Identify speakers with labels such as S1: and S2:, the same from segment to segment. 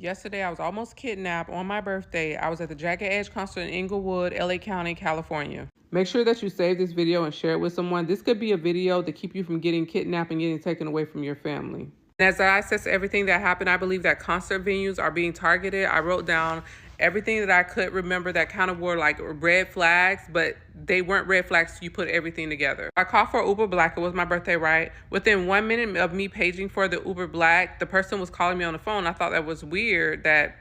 S1: Yesterday, I was almost kidnapped on my birthday. I was at the Jagged Edge concert in Inglewood, LA County, California. Make sure that you save this video and share it with someone. This could be a video to keep you from getting kidnapped and getting taken away from your family. And as I assess everything that happened, I believe that concert venues are being targeted. I wrote down everything that I could remember that kind of were like red flags, but they weren't red flags. You put everything together. I called for Uber Black. It was my birthday, right? Within 1 minute of me paging for the Uber Black, the person was calling me on the phone. I thought that was weird that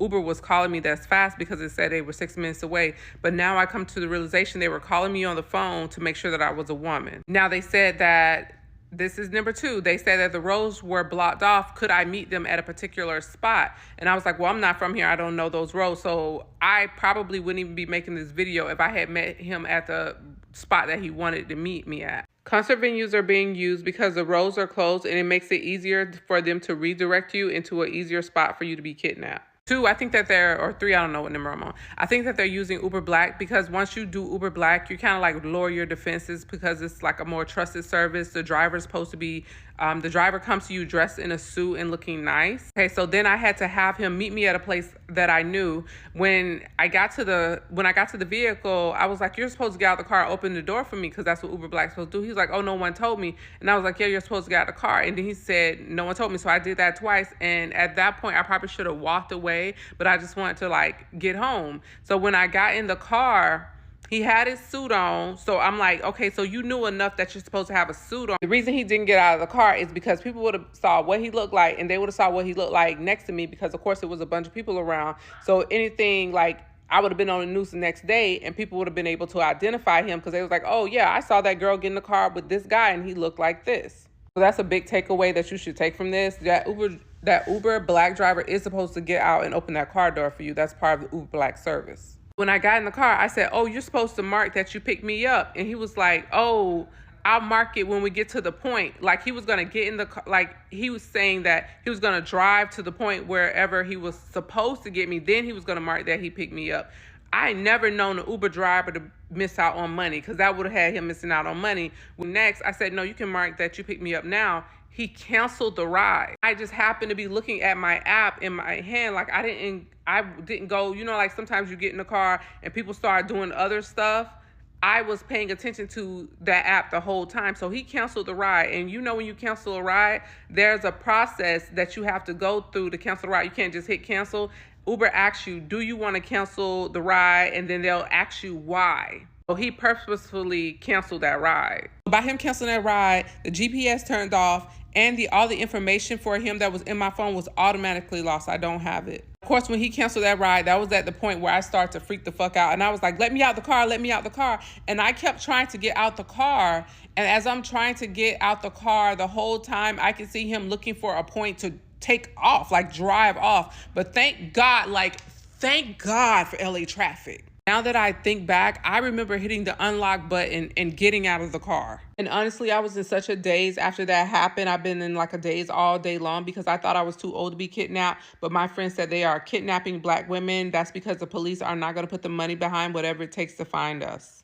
S1: Uber was calling me that's fast because it said they were 6 minutes away. But now I come to the realization they were calling me on the phone to make sure that I was a woman. Now they said that this is number two. They said that the roads were blocked off. Could I meet them at a particular spot? And I was like, well, I'm not from here. I don't know those roads. So I probably wouldn't even be making this video if I had met him at the spot that he wanted to meet me at. Concert venues are being used because the roads are closed and it makes it easier for them to redirect you into an easier spot for you to be kidnapped. Two, I think that or three, I don't know what number I'm on. I think that they're using Uber Black because once you do Uber Black, you kind of like lower your defenses because it's like a more trusted service. The driver's supposed to be, the driver comes to you dressed in a suit and looking nice. Okay, so then I had to have him meet me at a place that I knew. When I got to the vehicle, I was like, you're supposed to get out of the car, open the door for me because that's what Uber Black's supposed to do. He was like, oh, no one told me. And I was like, yeah, you're supposed to get out of the car. And then he said, no one told me. So I did that twice. And at that point, I probably should have walked away, but I just wanted to like get home. So when I got in the car, he had his suit on. So I'm like, okay, so you knew enough that you're supposed to have a suit on. The reason he didn't get out of the car is because people would have saw what he looked like and they would have saw what he looked like next to me because, of course, it was a bunch of people around. So anything like I would have been on the news the next day and people would have been able to identify him because they was like, oh, yeah, I saw that girl get in the car with this guy and he looked like this. So that's a big takeaway that you should take from this. That Uber Black driver is supposed to get out and open that car door for you. That's part of the Uber Black service. When I got in the car, I said, oh, you're supposed to mark that you picked me up. And he was like, oh, I'll mark it when we get to the point. Like he was going to get in the car. Like he was saying that he was going to drive to the point wherever he was supposed to get me. Then he was going to mark that he picked me up. I never known an Uber driver to miss out on money because that would have had him missing out on money. Next, I said, no, you can mark that you picked me up now. He canceled the ride. I just happened to be looking at my app in my hand. Like I didn't go, you know, like sometimes you get in the car and people start doing other stuff. I was paying attention to that app the whole time. So he canceled the ride. And you know, when you cancel a ride, there's a process that you have to go through to cancel the ride. You can't just hit cancel. Uber asks you, do you want to cancel the ride? And then they'll ask you why. So he purposefully canceled that ride. By him canceling that ride, the GPS turned off and all the information for him that was in my phone was automatically lost. I don't have it. Of course, when he canceled that ride, that was at the point where I started to freak the fuck out. And I was like, let me out the car, let me out the car. And I kept trying to get out the car. And as I'm trying to get out the car, the whole time I could see him looking for a point to take off, like drive off. But thank God for LA traffic. Now that I think back, I remember hitting the unlock button and getting out of the car. And honestly, I was in such a daze after that happened. I've been in like a daze all day long because I thought I was too old to be kidnapped. But my friend said they are kidnapping Black women. That's because the police are not going to put the money behind whatever it takes to find us.